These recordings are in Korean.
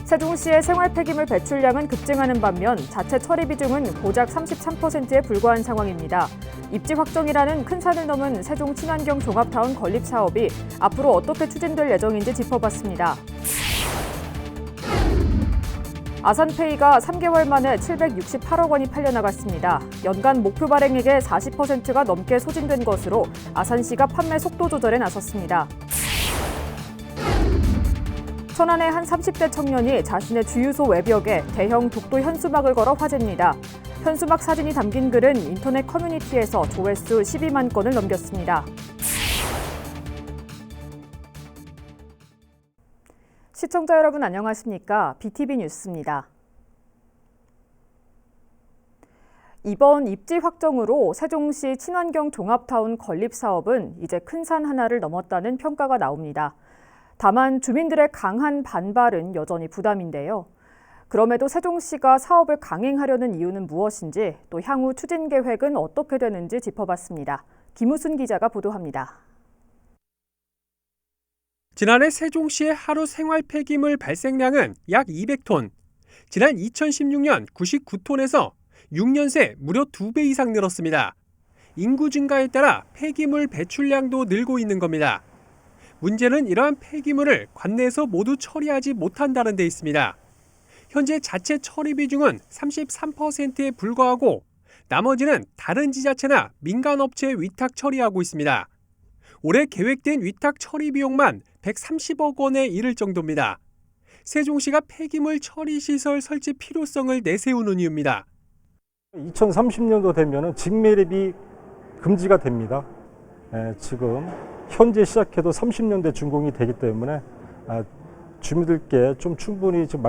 세종시의 생활 폐기물 배출량은 급증하는 반면 자체 처리 비중은 고작 33%에 불과한 상황입니다. 입지 확정이라는 큰 산을 넘은 세종 친환경 종합타운 건립 사업이 앞으로 어떻게 추진될 예정인지 짚어봤습니다. 아산페이가 3개월 만에 768억 원이 팔려나갔습니다. 연간 목표 발행액의 40%가 넘게 소진된 것으로 아산시가 판매 속도 조절에 나섰습니다. 천안의 한 30대 청년이 자신의 주유소 외벽에 대형 독도 현수막을 걸어 화제입니다. 현수막 사진이 담긴 글은 인터넷 커뮤니티에서 조회수 12만 건을 넘겼습니다. 시청자 여러분 안녕하십니까? BTV 뉴스입니다. 이번 입지 확정으로 세종시 친환경 종합타운 건립 사업은 이제 큰 산 하나를 넘었다는 평가가 나옵니다. 다만 주민들의 강한 반발은 여전히 부담인데요. 그럼에도 세종시가 사업을 강행하려는 이유는 무엇인지 또 향후 추진 계획은 어떻게 되는지 짚어봤습니다. 김우순 기자가 보도합니다. 지난해 세종시의 하루 생활 폐기물 발생량은 약 200톤. 지난 2016년 99톤에서 6년 새 무려 2배 이상 늘었습니다. 인구 증가에 따라 폐기물 배출량도 늘고 있는 겁니다. 문제는 이러한 폐기물을 관내에서 모두 처리하지 못한다는 데 있습니다. 현재 자체 처리 비중은 33%에 불과하고 나머지는 다른 지자체나 민간업체에 위탁 처리하고 있습니다. 올해 계획된 위탁 처리 비용만 130억 원에 이를 정도입니다. 세종시가 폐기물 처리 시설 설치 필요성을 내세우는 이유입니다. 2030년도 되면 직매립이 금지가 됩니다. 지금 현재 시작해도 30년대 준공이 되기 때문에 주민들께 좀 충분히 좀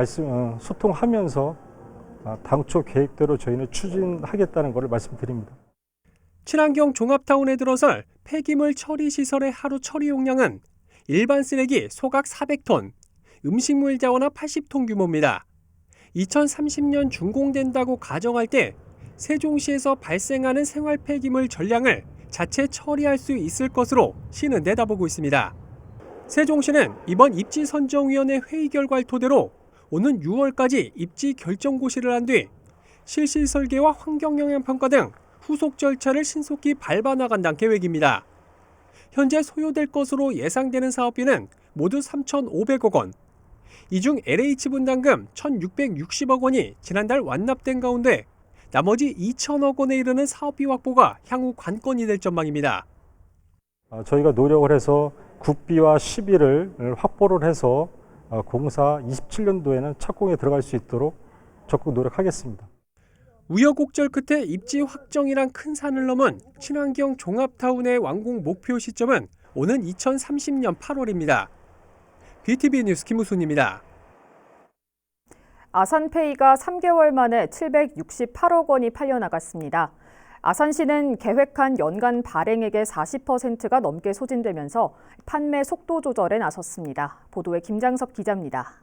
소통하면서 당초 계획대로 저희는 추진하겠다는 것을 말씀드립니다. 친환경 종합타운에 들어설 폐기물 처리 시설의 하루 처리 용량은 일반 쓰레기 소각 400톤, 음식물 자원화 80톤 규모입니다. 2030년 준공된다고 가정할 때 세종시에서 발생하는 생활 폐기물 전량을 자체 처리할 수 있을 것으로 시는 내다보고 있습니다. 세종시는 이번 입지선정위원회 회의 결과를 토대로 오는 6월까지 입지 결정고시를 한 뒤 실시 설계와 환경영향평가 등 후속 절차를 신속히 밟아 나간다는 계획입니다. 현재 소요될 것으로 예상되는 사업비는 모두 3,500억 원. 이 중 LH 분담금 1,660억 원이 지난달 완납된 가운데 나머지 2천억 원에 이르는 사업비 확보가 향후 관건이 될 전망입니다. 저희가 노력을 해서 국비와 시비를 확보를 해서 공사 27년도에는 착공에 들어갈 수 있도록 적극 노력하겠습니다. 우여곡절 끝에 입지 확정이란 큰 산을 넘은 친환경 종합타운의 완공 목표 시점은 오는 2030년 8월입니다. BTV 뉴스 김우순입니다. 아산페이가 3개월 만에 768억 원이 팔려나갔습니다. 아산시는 계획한 연간 발행액의 40%가 넘게 소진되면서 판매 속도 조절에 나섰습니다. 보도에 김장섭 기자입니다.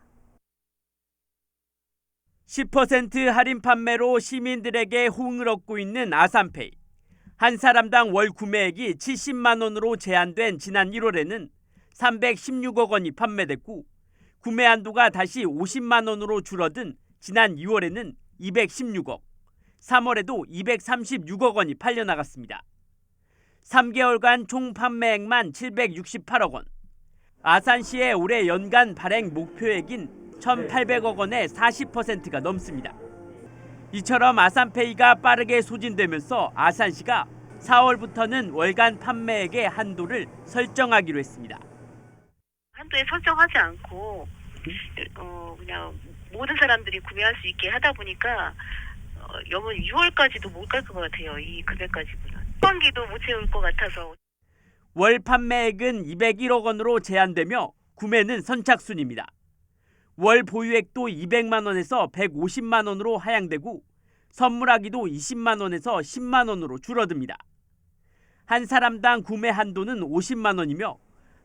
10% 할인 판매로 시민들에게 호응을 얻고 있는 아산페이. 한 사람당 월 구매액이 70만 원으로 제한된 지난 1월에는 316억 원이 판매됐고 구매 한도가 다시 50만 원으로 줄어든 지난 2월에는 216억, 3월에도 236억 원이 팔려나갔습니다. 3개월간 총 판매액만 768억 원. 아산시의 올해 연간 발행 목표액인 1,800억 원의 40%가 넘습니다. 이처럼 아산페이가 빠르게 소진되면서 아산시가 4월부터는 월간 판매액의 한도를 설정하기로 했습니다. 한도에 설정하지 않고 그냥 모든 사람들이 구매할 수 있게 하다 보니까 6월까지도 못 갈 것 같아요. 이 금액까지는. 후반기도 못 채울 것 같아서. 월 판매액은 201억 원으로 제한되며 구매는 선착순입니다. 월 보유액도 200만 원에서 150만 원으로 하향되고 선물하기도 20만 원에서 10만 원으로 줄어듭니다. 한 사람당 구매 한도는 50만 원이며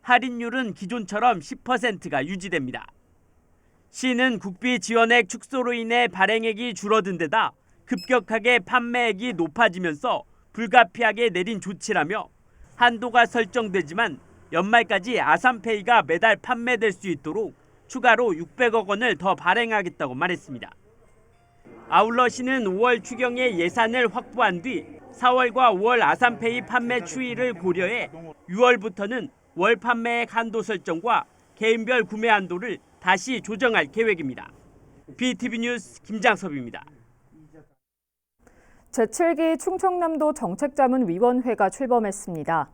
할인율은 기존처럼 10%가 유지됩니다. 시는 국비 지원액 축소로 인해 발행액이 줄어든 데다 급격하게 판매액이 높아지면서 불가피하게 내린 조치라며 한도가 설정되지만 연말까지 아산페이가 매달 판매될 수 있도록 추가로 600억 원을 더 발행하겠다고 말했습니다. 아울러 시는 5월 추경에 예산을 확보한 뒤 4월과 5월 아산페이 판매 추이를 고려해 6월부터는 월 판매액 한도 설정과 개인별 구매 한도를 다시 조정할 계획입니다. BTV 뉴스 김장섭입니다. 제7기 충청남도 정책자문위원회가 출범했습니다.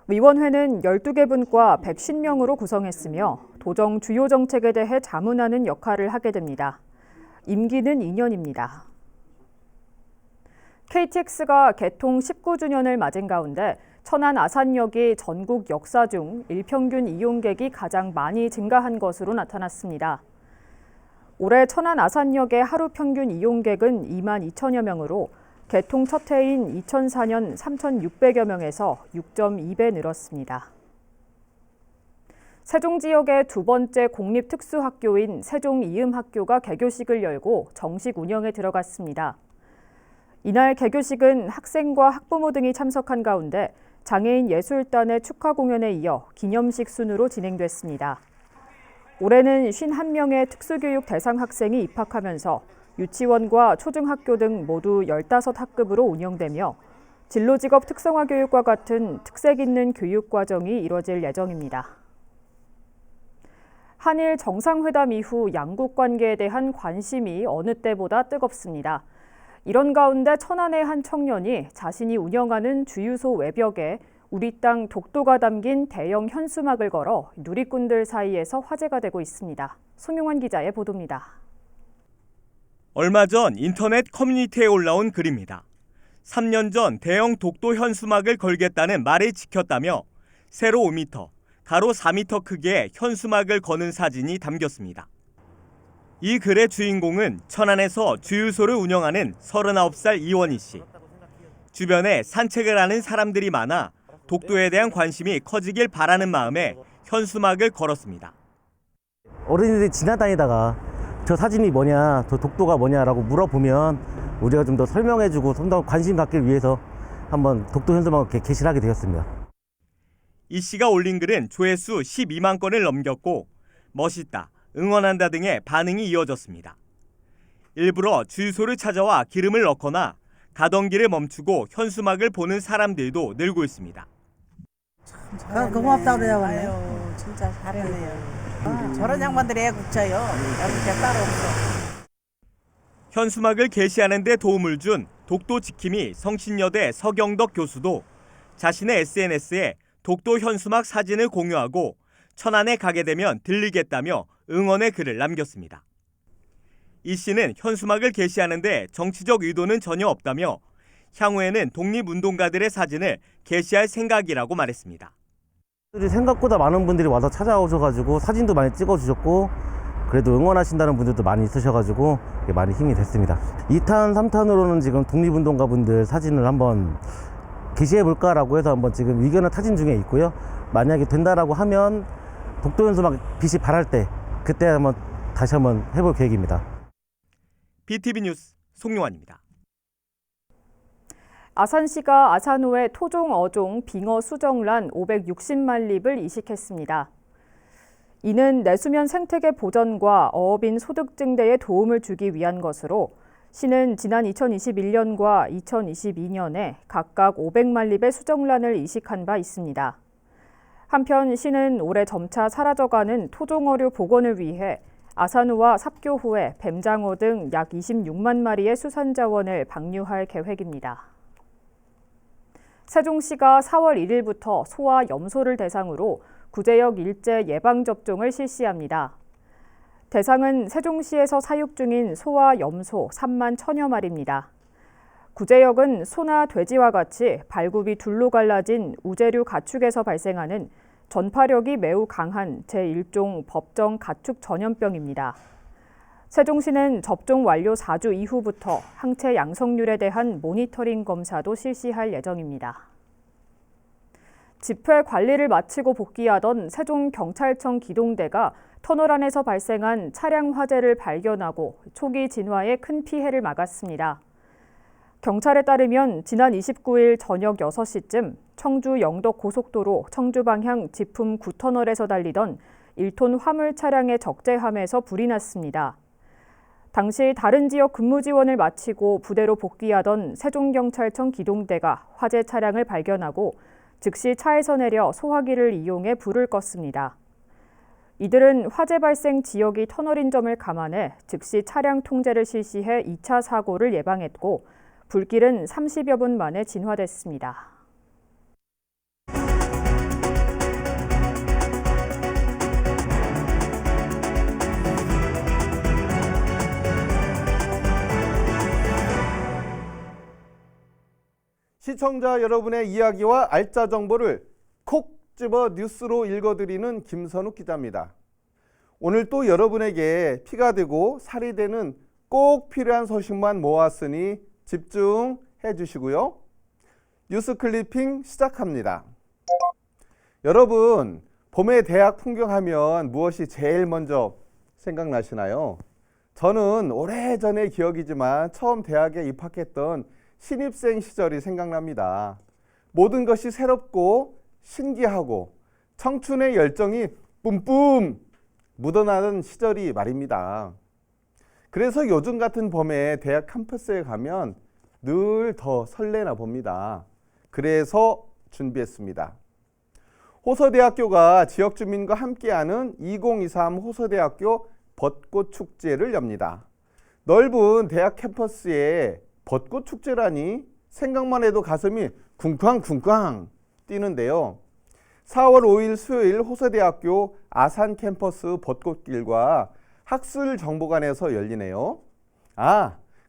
위원회는 12개 분과 150명으로 구성했으며 도정 주요 정책에 대해 자문하는 역할을 하게 됩니다. 임기는 2년입니다. KTX가 개통 19주년을 맞은 가운데 천안 아산역이 전국 역사 중 일평균 이용객이 가장 많이 증가한 것으로 나타났습니다. 올해 천안 아산역의 하루 평균 이용객은 2만 2천여 명으로 개통 첫 해인 2004년 3,600여 명에서 6.2배 늘었습니다. 세종 지역의 두 번째 공립특수학교인 세종이음학교가 개교식을 열고 정식 운영에 들어갔습니다. 이날 개교식은 학생과 학부모 등이 참석한 가운데 장애인 예술단의 축하 공연에 이어 기념식 순으로 진행됐습니다. 올해는 51명의 특수교육 대상 학생이 입학하면서 유치원과 초중학교 등 모두 15학급으로 운영되며 진로직업 특성화 교육과 같은 특색 있는 교육 과정이 이뤄질 예정입니다. 한일 정상회담 이후 양국 관계에 대한 관심이 어느 때보다 뜨겁습니다. 이런 가운데 천안의 한 청년이 자신이 운영하는 주유소 외벽에 우리 땅 독도가 담긴 대형 현수막을 걸어 누리꾼들 사이에서 화제가 되고 있습니다. 송용환 기자의 보도입니다. 얼마 전 인터넷 커뮤니티에 올라온 글입니다. 3년 전 대형 독도 현수막을 걸겠다는 말을 지켰다며 세로 5m, 가로 4m 크기의 현수막을 거는 사진이 담겼습니다. 이 글의 주인공은 천안에서 주유소를 운영하는 39살 이원희 씨. 주변에 산책을 하는 사람들이 많아 독도에 대한 관심이 커지길 바라는 마음에 현수막을 걸었습니다. 어른들이 지나다니다가 저 사진이 뭐냐, 저 독도가 뭐냐라고 물어보면 우리가 좀 더 설명해주고 좀 더 관심 갖기 위해서 한번 독도 현수막을 게시를 하게 되었습니다. 이 씨가 올린 글은 조회수 12만 건을 넘겼고 멋있다, 응원한다 등의 반응이 이어졌습니다. 일부러 주유소를 찾아와 기름을 넣거나 가던 길을 멈추고 현수막을 보는 사람들도 늘고 있습니다. 고맙다고 그래요. 진짜 잘했네요. 저런 양반들이 애국자요. 애국자 따로 없어. 현수막을 게시하는 데 도움을 준 독도 지킴이 성신여대 서경덕 교수도 자신의 SNS에 독도 현수막 사진을 공유하고 천안에 가게 되면 들리겠다며 응원의 글을 남겼습니다. 이 씨는 현수막을 게시하는데 정치적 의도는 전혀 없다며 향후에는 독립운동가들의 사진을 게시할 생각이라고 말했습니다. 생각보다 많은 분들이 와서 찾아오셔가지고 사진도 많이 찍어주셨고 그래도 응원하신다는 분들도 많이 있으셔가지고 많이 힘이 됐습니다. 2탄, 3탄으로는 지금 독립운동가 분들 사진을 한번 게시해볼까라고 해서 한번 지금 의견을 타진 중에 있고요. 만약에 된다라고 하면 독도 현수막 빛이 발할 때 그때 한번 다시 한번 해볼 계획입니다. BTV 뉴스 송용환입니다. 아산시가 아산호의 토종 어종 빙어 수정란 560만 립을 이식했습니다. 이는 내수면 생태계 보전과 어업인 소득 증대에 도움을 주기 위한 것으로 시는 지난 2021년과 2022년에 각각 500만 립의 수정란을 이식한 바 있습니다. 한편 시는 올해 점차 사라져가는 토종어류 복원을 위해 아산호와 삽교호에 뱀장어 등 약 26만 마리의 수산자원을 방류할 계획입니다. 세종시가 4월 1일부터 소와 염소를 대상으로 구제역 일제 예방접종을 실시합니다. 대상은 세종시에서 사육 중인 소와 염소 3만 1천여 마리입니다. 구제역은 소나 돼지와 같이 발굽이 둘로 갈라진 우제류 가축에서 발생하는 전파력이 매우 강한 제1종 법정 가축 전염병입니다. 세종시는 접종 완료 4주 이후부터 항체 양성률에 대한 모니터링 검사도 실시할 예정입니다. 집회 관리를 마치고 복귀하던 세종경찰청 기동대가 터널 안에서 발생한 차량 화재를 발견하고 초기 진화에 큰 피해를 막았습니다. 경찰에 따르면 지난 29일 저녁 6시쯤 청주 영덕 고속도로 청주 방향 지품 9터널에서 달리던 1톤 화물 차량에 적재하면서 불이 났습니다. 당시 다른 지역 근무 지원을 마치고 부대로 복귀하던 세종경찰청 기동대가 화재 차량을 발견하고 즉시 차에서 내려 소화기를 이용해 불을 껐습니다. 이들은 화재 발생 지역이 터널인 점을 감안해 즉시 차량 통제를 실시해 2차 사고를 예방했고 불길은 30여 분 만에 진화됐습니다. 시청자 여러분의 이야기와 알짜 정보를 콕 집어 뉴스로 읽어드리는 김선욱 기자입니다. 오늘 또 여러분에게 피가 되고 살이 되는 꼭 필요한 소식만 모았으니 집중해 주시고요. 뉴스 클리핑 시작합니다. 여러분, 봄의 대학 풍경하면 무엇이 제일 먼저 생각나시나요? 저는 오래전의 기억이지만 처음 대학에 입학했던 신입생 시절이 생각납니다. 모든 것이 새롭고 신기하고 청춘의 열정이 뿜뿜 묻어나는 시절이 말입니다. 그래서 요즘 같은 봄에 대학 캠퍼스에 가면 늘 더 설레나 봅니다. 그래서 준비했습니다. 호서대학교가 지역 주민과 함께하는 2023 호서대학교 벚꽃축제를 엽니다. 넓은 대학 캠퍼스에 벚꽃축제라니 생각만 해도 가슴이 쿵쾅쿵쾅 뛰는데요. 4월 5일 수요일 호서대학교 아산 캠퍼스 벚꽃길과 학술정보관에서 열리네요.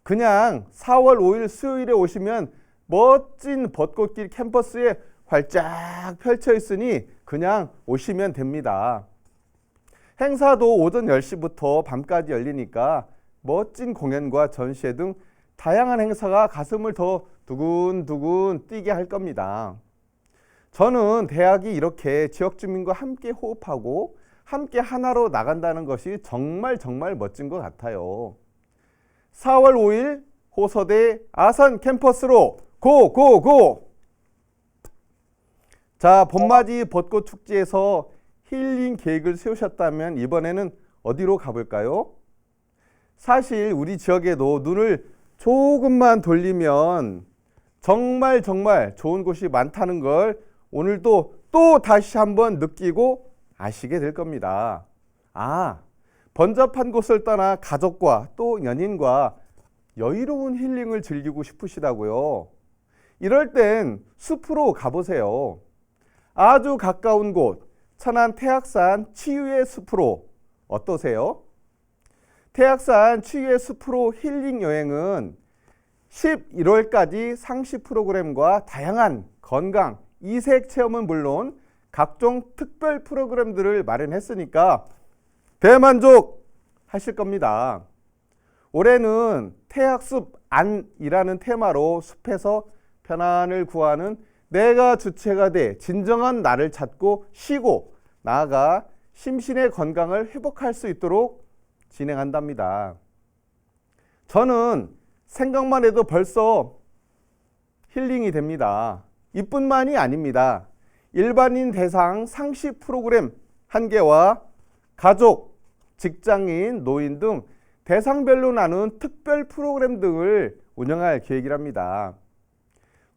그냥 4월 5일 수요일에 오시면 멋진 벚꽃길 캠퍼스에 활짝 펼쳐 있으니 그냥 오시면 됩니다. 행사도 오전 10시부터 밤까지 열리니까 멋진 공연과 전시회 등 다양한 행사가 가슴을 더 두근두근 뛰게 할 겁니다. 저는 대학이 이렇게 지역 주민과 함께 호흡하고 함께 하나로 나간다는 것이 정말 멋진 것 같아요. 4월 5일 호서대 아산 캠퍼스로 고고고! 자, 봄맞이 벚꽃 축제에서 힐링 계획을 세우셨다면 이번에는 어디로 가볼까요? 사실 우리 지역에도 눈을 조금만 돌리면 정말 좋은 곳이 많다는 걸 오늘도 또 다시 한번 느끼고 아시게 될 겁니다. 번잡한 곳을 떠나 가족과 또 연인과 여유로운 힐링을 즐기고 싶으시다고요. 이럴 땐 숲으로 가보세요. 아주 가까운 곳 천안 태악산 치유의 숲으로 어떠세요? 태악산 치유의 숲으로 힐링 여행은 11월까지 상시 프로그램과 다양한 건강, 이색 체험은 물론 각종 특별 프로그램들을 마련했으니까 대만족 하실 겁니다. 올해는 태악숲 안이라는 테마로 숲에서 편안을 구하는 내가 주체가 돼 진정한 나를 찾고 쉬고 나아가 심신의 건강을 회복할 수 있도록 진행한답니다. 저는 생각만 해도 벌써 힐링이 됩니다. 이뿐만이 아닙니다. 일반인 대상 상시 프로그램 1개와 가족, 직장인, 노인 등 대상별로 나눈 특별 프로그램 등을 운영할 계획이랍니다.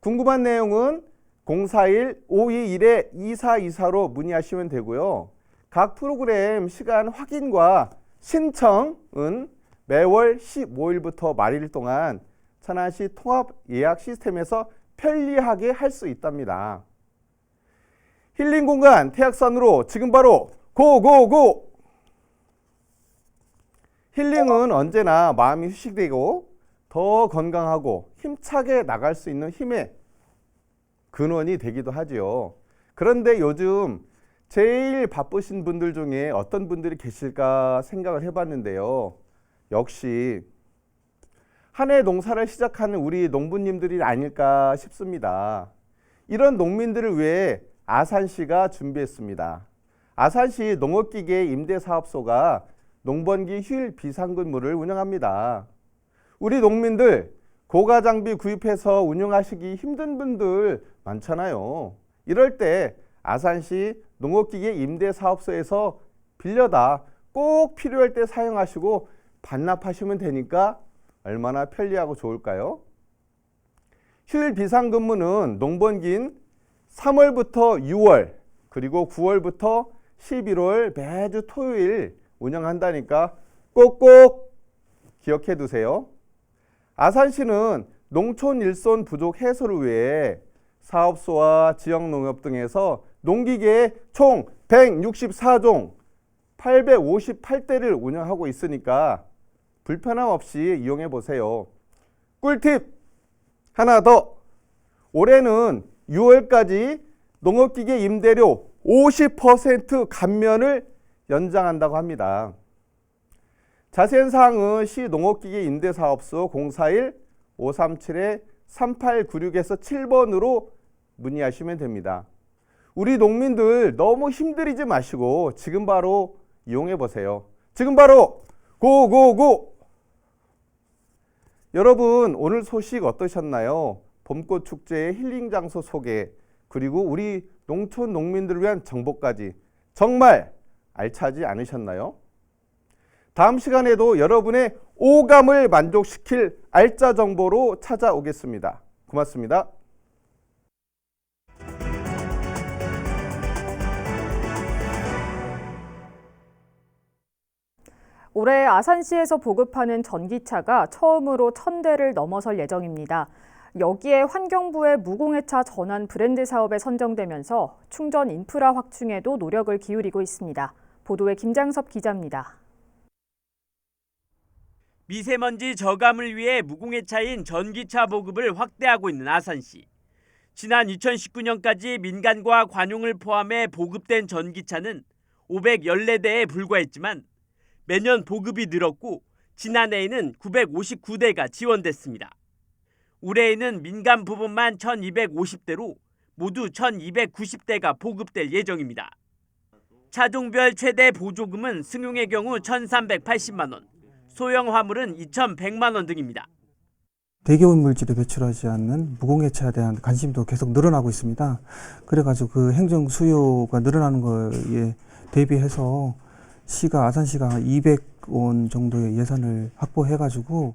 궁금한 내용은 041-521-2424로 문의하시면 되고요. 각 프로그램 시간 확인과 신청은 매월 15일부터 말일 동안 천안시 통합 예약 시스템에서 편리하게 할 수 있답니다. 힐링 공간 태악산으로 지금 바로 고고고! 힐링은 언제나 마음이 휴식되고 더 건강하고 힘차게 나갈 수 있는 힘의 근원이 되기도 하지요. 그런데 요즘 제일 바쁘신 분들 중에 어떤 분들이 계실까 생각을 해봤는데요. 역시 한 해 농사를 시작하는 우리 농부님들이 아닐까 싶습니다. 이런 농민들을 위해 아산시가 준비했습니다. 아산시 농업기계 임대사업소가 농번기 휴일 비상근무를 운영합니다. 우리 농민들 고가장비 구입해서 운영하시기 힘든 분들 많잖아요. 이럴 때 아산시 농업기계 임대사업소에서 빌려다 꼭 필요할 때 사용하시고 반납하시면 되니까 얼마나 편리하고 좋을까요? 휴일 비상근무는 농번기인 3월부터 6월 그리고 9월부터 11월 매주 토요일 운영한다니까 꼭꼭 기억해 두세요. 아산시는 농촌 일손 부족 해소를 위해 사업소와 지역농협 등에서 농기계 총 164종 858대를 운영하고 있으니까 불편함 없이 이용해 보세요. 꿀팁 하나 더! 올해는 6월까지 농업기계 임대료 50% 감면을 연장한다고 합니다. 자세한 사항은 시 농업기계 임대사업소 041-537-3896에서 7번으로 문의하시면 됩니다. 우리 농민들 너무 힘들이지 마시고 지금 바로 이용해 보세요. 지금 바로 고고고! 여러분 오늘 소식 어떠셨나요? 봄꽃 축제의 힐링 장소 소개 그리고 우리 농촌 농민들을 위한 정보까지 정말 알차지 않으셨나요? 다음 시간에도 여러분의 오감을 만족시킬 알짜 정보로 찾아오겠습니다. 고맙습니다. 올해 아산시에서 보급하는 전기차가 처음으로 1000대를 넘어설 예정입니다. 여기에 환경부의 무공해차 전환 브랜드 사업에 선정되면서 충전 인프라 확충에도 노력을 기울이고 있습니다. 보도에 김장섭 기자입니다. 미세먼지 저감을 위해 무공해차인 전기차 보급을 확대하고 있는 아산시. 지난 2019년까지 민간과 관용을 포함해 보급된 전기차는 514대에 불과했지만 매년 보급이 늘었고 지난해에는 959대가 지원됐습니다. 올해에는 민간 부분만 1250대로 모두 1290대가 보급될 예정입니다. 차종별 최대 보조금은 승용의 경우 1380만 원, 소형 화물은 2100만 원 등입니다. 대기오염 물질을 배출하지 않는 무공해차에 대한 관심도 계속 늘어나고 있습니다. 그래가지고 그 행정 수요가 늘어나는 거에 대비해서 아산시가 200원 정도의 예산을 확보해가지고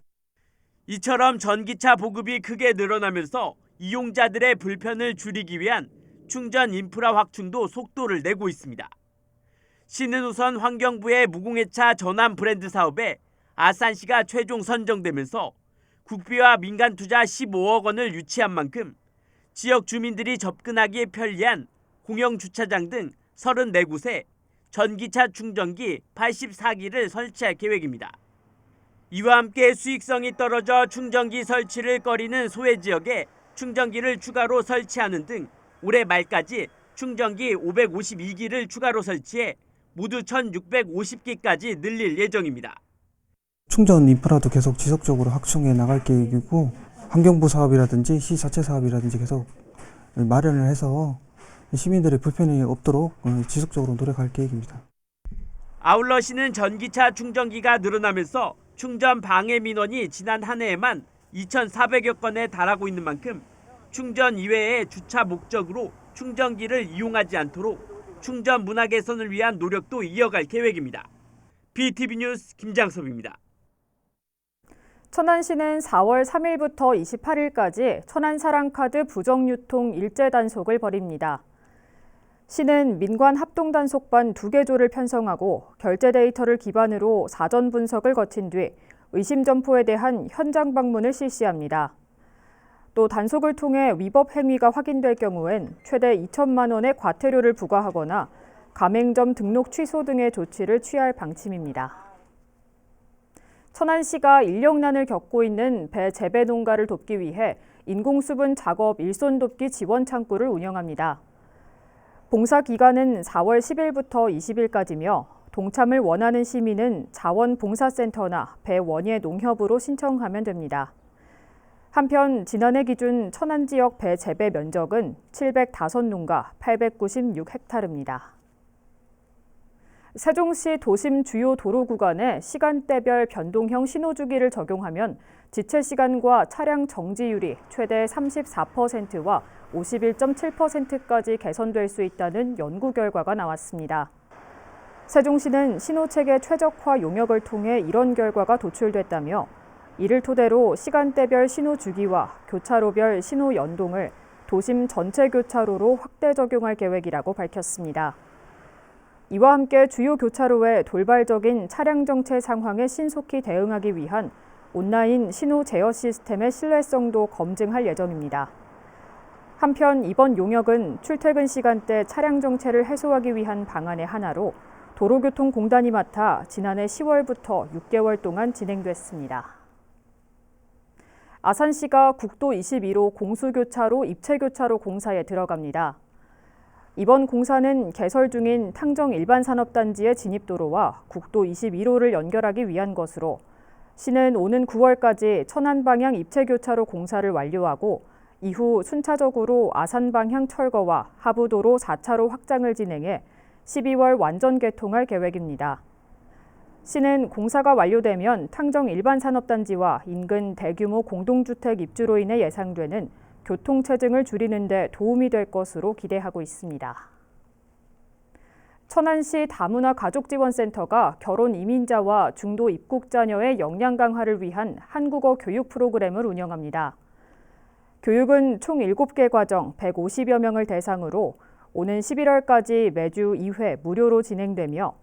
이처럼 전기차 보급이 크게 늘어나면서 이용자들의 불편을 줄이기 위한 충전 인프라 확충도 속도를 내고 있습니다. 시는 우선 환경부의 무공해차 전환 브랜드 사업에 아산시가 최종 선정되면서 국비와 민간 투자 15억 원을 유치한 만큼 지역 주민들이 접근하기 편리한 공영 주차장 등 34곳에 전기차 충전기 84기를 설치할 계획입니다. 이와 함께 수익성이 떨어져 충전기 설치를 꺼리는 소외 지역에 충전기를 추가로 설치하는 등 올해 말까지 충전기 552기를 추가로 설치해 모두 1650기까지 늘릴 예정입니다. 충전 인프라도 계속 지속적으로 확충해 나갈 계획이고 환경부 사업이라든지 시 자체 사업이라든지 계속 마련을 해서 시민들의 불편이 없도록 지속적으로 노력할 계획입니다. 아울러 시는 전기차 충전기가 늘어나면서 충전 방해 민원이 지난 한 해에만 2,400여 건에 달하고 있는 만큼 충전 이외에 주차 목적으로 충전기를 이용하지 않도록 충전 문화 개선을 위한 노력도 이어갈 계획입니다. BTV 뉴스 김장섭입니다. 천안시는 4월 3일부터 28일까지 천안사랑카드 부정유통 일제 단속을 벌입니다. 시는 민관 합동단속반 2개 조를 편성하고 결제 데이터를 기반으로 사전 분석을 거친 뒤 의심 점포에 대한 현장 방문을 실시합니다. 또 단속을 통해 위법 행위가 확인될 경우엔 최대 2천만 원의 과태료를 부과하거나 가맹점 등록 취소 등의 조치를 취할 방침입니다. 천안시가 인력난을 겪고 있는 배 재배 농가를 돕기 위해 인공수분 작업 일손 돕기 지원 창구를 운영합니다. 봉사 기간은 4월 10일부터 20일까지며 동참을 원하는 시민은 자원봉사센터나 배원예 농협으로 신청하면 됩니다. 한편 지난해 기준 천안 지역 배 재배 면적은 705농가 896헥타르입니다. 세종시 도심 주요 도로 구간에 시간대별 변동형 신호주기를 적용하면 지체시간과 차량 정지율이 최대 34%와 51.7%까지 개선될 수 있다는 연구 결과가 나왔습니다. 세종시는 신호체계 최적화 용역을 통해 이런 결과가 도출됐다며 이를 토대로 시간대별 신호 주기와 교차로별 신호 연동을 도심 전체 교차로로 확대 적용할 계획이라고 밝혔습니다. 이와 함께 주요 교차로의 돌발적인 차량 정체 상황에 신속히 대응하기 위한 온라인 신호 제어 시스템의 신뢰성도 검증할 예정입니다. 한편 이번 용역은 출퇴근 시간대 차량 정체를 해소하기 위한 방안의 하나로 도로교통공단이 맡아 지난해 10월부터 6개월 동안 진행됐습니다. 아산시가 국도 21호 공수교차로 입체교차로 공사에 들어갑니다. 이번 공사는 개설 중인 탕정 일반산업단지의 진입도로와 국도 21호를 연결하기 위한 것으로 시는 오는 9월까지 천안 방향 입체교차로 공사를 완료하고 이후 순차적으로 아산 방향 철거와 하부도로 4차로 확장을 진행해 12월 완전 개통할 계획입니다. 시는 공사가 완료되면 탕정 일반산업단지와 인근 대규모 공동주택 입주로 인해 예상되는 교통체증을 줄이는 데 도움이 될 것으로 기대하고 있습니다. 천안시 다문화 가족지원센터가 결혼 이민자와 중도 입국 자녀의 역량 강화를 위한 한국어 교육 프로그램을 운영합니다. 교육은 총 7개 과정 150여 명을 대상으로 오는 11월까지 매주 2회 무료로 진행되며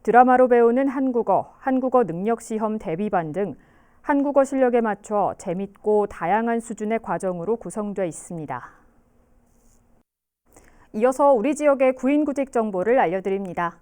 드라마로 배우는 한국어, 한국어 능력 시험 대비반 등 한국어 실력에 맞춰 재밌고 다양한 수준의 과정으로 구성돼 있습니다. 이어서 우리 지역의 구인구직 정보를 알려드립니다.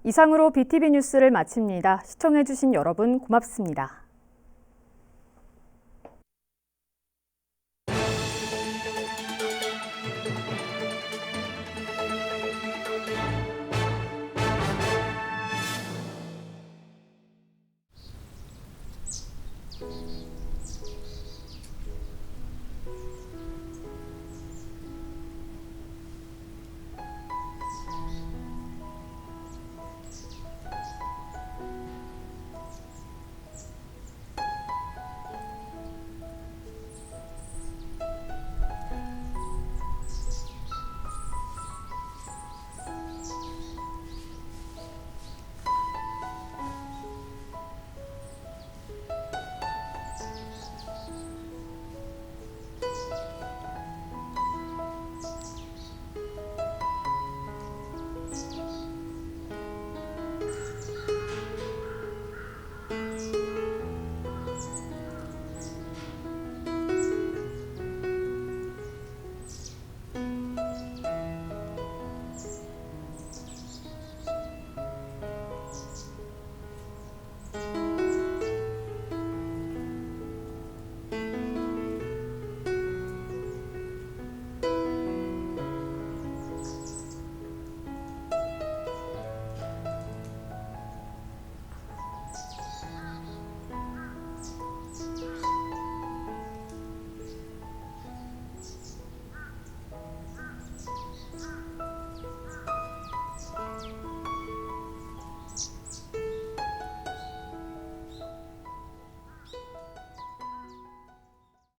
이상으로 BTV 뉴스를 마칩니다. 시청해주신 여러분 고맙습니다.